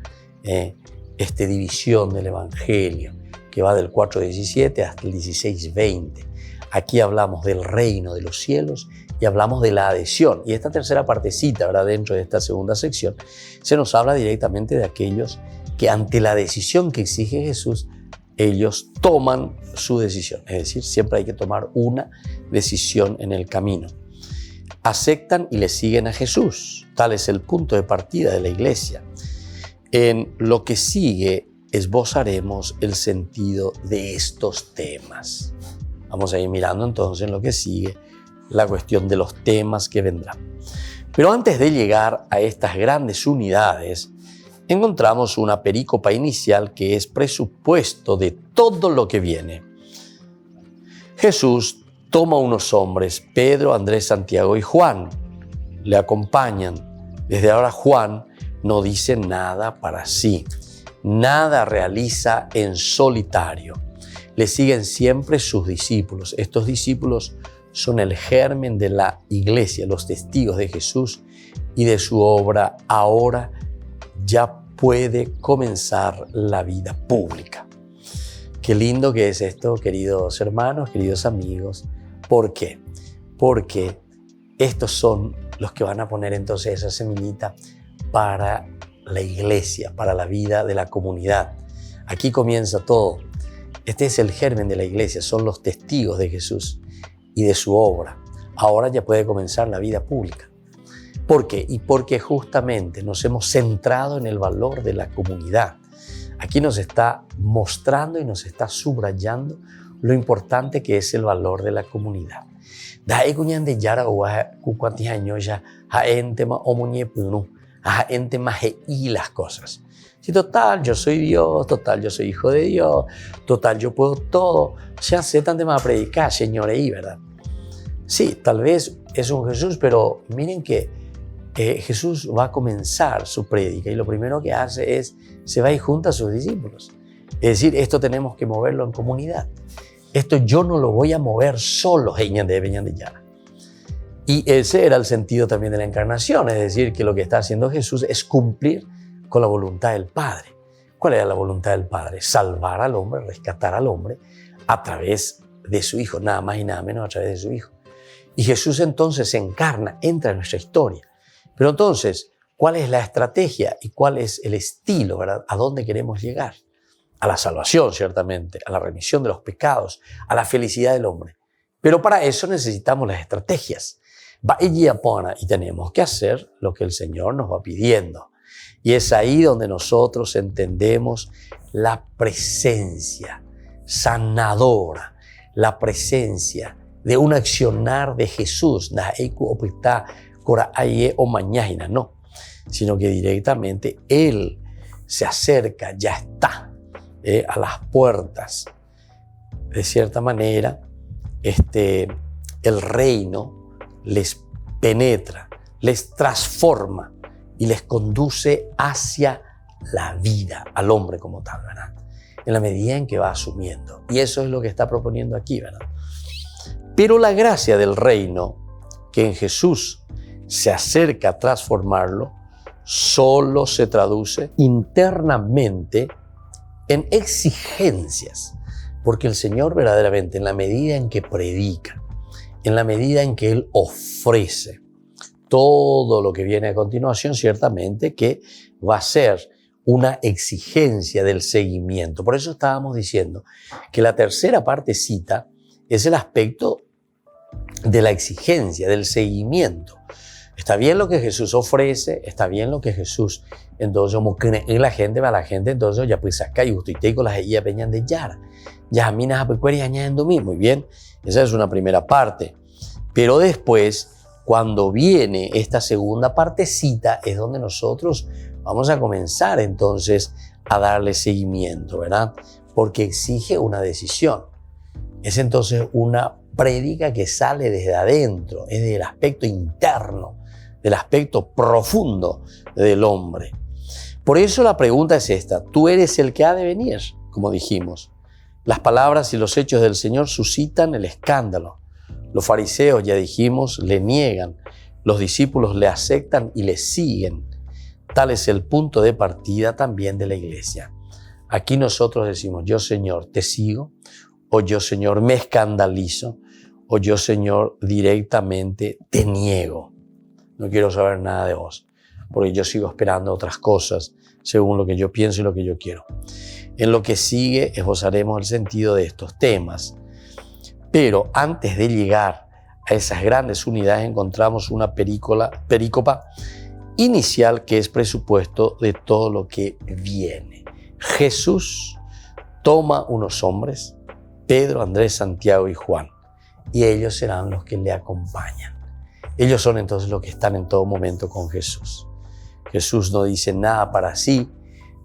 división del Evangelio, que va del 4:17 hasta el 16:20. Aquí hablamos del reino de los cielos y hablamos de la adhesión. Y esta tercera partecita, ¿verdad?, dentro de esta segunda sección, se nos habla directamente de aquellos que ante la decisión que exige Jesús, ellos toman su decisión. Es decir, siempre hay que tomar una decisión en el camino. Aceptan y le siguen a Jesús. Tal es el punto de partida de la iglesia. En lo que sigue esbozaremos el sentido de estos temas. Vamos a ir mirando entonces en lo que sigue la cuestión de los temas que vendrán. Pero antes de llegar a estas grandes unidades, encontramos una perícopa inicial que es presupuesto de todo lo que viene. Jesús toma unos hombres, Pedro, Andrés, Santiago y Juan. Le acompañan. Desde ahora Juan no dice nada para sí. Nada realiza en solitario. Le siguen siempre sus discípulos. Estos discípulos son el germen de la iglesia, los testigos de Jesús y de su obra. Ahora ya puede comenzar la vida pública. Qué lindo que es esto, queridos hermanos, queridos amigos. ¿Por qué? Porque estos son los que van a poner entonces esa semillita para la iglesia, para la vida de la comunidad. Aquí comienza todo. Este es el germen de la iglesia, son los testigos de Jesús y de su obra. Ahora ya puede comenzar la vida pública. ¿Por qué? Y porque justamente nos hemos centrado en el valor de la comunidad. Aquí nos está mostrando y nos está subrayando lo importante que es el valor de la comunidad. Daí kunyan de yara o cuantos años ya a ente ma omuñe punu, a ente ma y las cosas. Si total, yo soy Dios, total, yo soy hijo de Dios, total, yo puedo todo. Se aceptan de más predicar, señores, ¿verdad? Sí, tal vez es un Jesús, pero miren que Jesús va a comenzar su prédica y lo primero que hace es, se va y junta a sus discípulos. Es decir, esto tenemos que moverlo en comunidad. Esto yo no lo voy a mover solo, y ese era el sentido también de la encarnación, es decir, que lo que está haciendo Jesús es cumplir con la voluntad del Padre. ¿Cuál era la voluntad del Padre? Salvar al hombre, rescatar al hombre a través de su Hijo, nada más y nada menos a través de su Hijo. Y Jesús entonces se encarna, entra en nuestra historia. Pero entonces, ¿cuál es la estrategia y cuál es el estilo, ¿verdad? ¿A dónde queremos llegar? A la salvación, ciertamente, a la remisión de los pecados, a la felicidad del hombre. Pero para eso necesitamos las estrategias. Y tenemos que hacer lo que el Señor nos va pidiendo. Y es ahí donde nosotros entendemos la presencia sanadora, la presencia de un accionar de Jesús, no, sino que directamente Él se acerca, ya está a las puertas. De cierta manera, el reino les penetra, les transforma y les conduce hacia la vida, al hombre como tal, ¿verdad? En la medida en que va asumiendo. Y eso es lo que está proponiendo aquí, ¿verdad? Pero la gracia del reino, que en Jesús se acerca a transformarlo, solo se traduce internamente en exigencias. Porque el Señor verdaderamente, en la medida en que predica, en la medida en que Él ofrece todo lo que viene a continuación, ciertamente que va a ser una exigencia del seguimiento. Por eso estábamos diciendo que la tercera partecita es el aspecto de la exigencia, del seguimiento. Está bien lo que Jesús ofrece, está bien lo que Jesús, entonces, como cree en la gente, va la gente, entonces, ya pues acá y usted con las guías peñan de Yara. Ya a mí nada pues añadiendo muy bien. Esa es una primera parte. Pero después, cuando viene esta segunda partecita, es donde nosotros vamos a comenzar entonces a darle seguimiento, ¿verdad? Porque exige una decisión. Es entonces una prédica que sale desde adentro, es del aspecto interno, del aspecto profundo del hombre. Por eso la pregunta es esta: tú eres el que ha de venir, como dijimos. Las palabras y los hechos del Señor suscitan el escándalo. Los fariseos, ya dijimos, le niegan. Los discípulos le aceptan y le siguen. Tal es el punto de partida también de la iglesia. Aquí nosotros decimos: yo, Señor, te sigo, o yo, Señor, me escandalizo, o yo, Señor, directamente te niego. No quiero saber nada de vos, porque yo sigo esperando otras cosas según lo que yo pienso y lo que yo quiero. En lo que sigue esbozaremos el sentido de estos temas. Pero antes de llegar a esas grandes unidades encontramos una perícopa inicial que es presupuesto de todo lo que viene. Jesús toma unos hombres, Pedro, Andrés, Santiago y Juan, y ellos serán los que le acompañan. Ellos son entonces los que están en todo momento con Jesús. Jesús no dice nada para sí,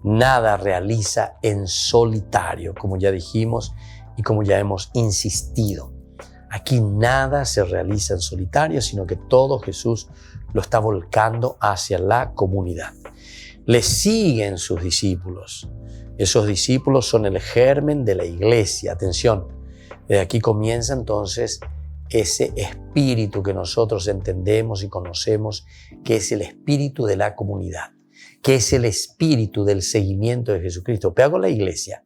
nada realiza en solitario, como ya dijimos y como ya hemos insistido. Aquí nada se realiza en solitario, sino que todo Jesús lo está volcando hacia la comunidad. Le siguen sus discípulos. Esos discípulos son el germen de la iglesia. Atención, desde aquí comienza entonces ese espíritu que nosotros entendemos y conocemos, que es el espíritu de la comunidad, que es el espíritu del seguimiento de Jesucristo. Pega con la iglesia,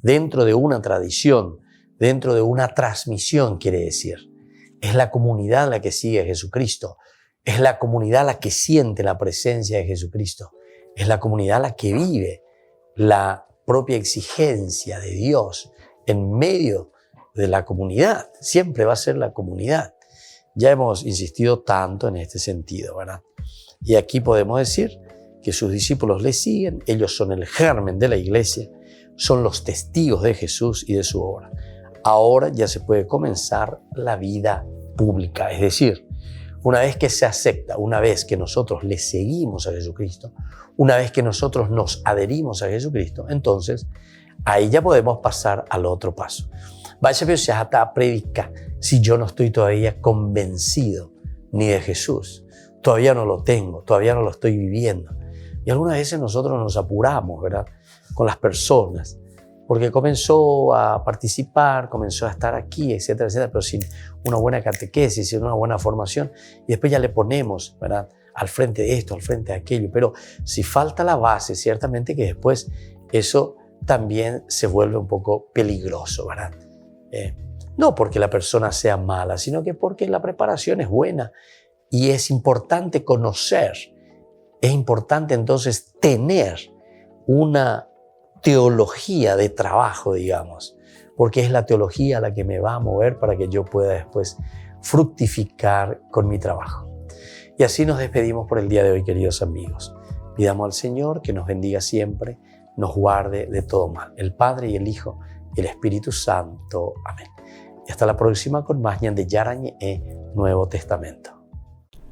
dentro de una tradición, dentro de una transmisión, quiere decir. Es la comunidad la que sigue a Jesucristo. Es la comunidad la que siente la presencia de Jesucristo. Es la comunidad la que vive la propia exigencia de Dios en medio de la comunidad. Siempre va a ser la comunidad. Ya hemos insistido tanto en este sentido, ¿verdad? Y aquí podemos decir que sus discípulos le siguen. Ellos son el germen de la iglesia, son los testigos de Jesús y de su obra. Ahora ya se puede comenzar la vida pública, es decir, una vez que se acepta, una vez que nosotros le seguimos a Jesucristo, una vez que nosotros nos adherimos a Jesucristo, entonces ahí ya podemos pasar al otro paso. Vaya pero se hasta predicar si yo no estoy todavía convencido ni de Jesús, todavía no lo tengo, todavía no lo estoy viviendo. Y algunas veces nosotros nos apuramos, ¿verdad?, con las personas, porque comenzó a participar, comenzó a estar aquí, etcétera, etcétera, pero sin una buena catequesis, sin una buena formación, y después ya le ponemos, ¿verdad?, al frente de esto, al frente de aquello, pero si falta la base, ciertamente que después eso también se vuelve un poco peligroso, ¿verdad? No porque la persona sea mala, sino que porque la preparación es buena y es importante conocer, es importante entonces tener una teología de trabajo, digamos, porque es la teología la que me va a mover para que yo pueda después fructificar con mi trabajo. Y así nos despedimos por el día de hoy, queridos amigos. Pidamos al Señor que nos bendiga siempre, nos guarde de todo mal. El Padre y el Hijo y el Espíritu Santo. Amén. Y hasta la próxima con más Ñandeyara Ñe'e Nuevo Testamento.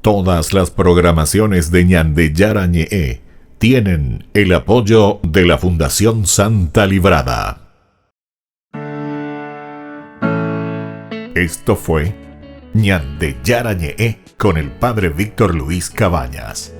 Todas las programaciones de Ñandeyara Ñe'e tienen el apoyo de la Fundación Santa Librada. Esto fue Ñandeyara Ñe'e con el Padre Víctor Luis Cabañas.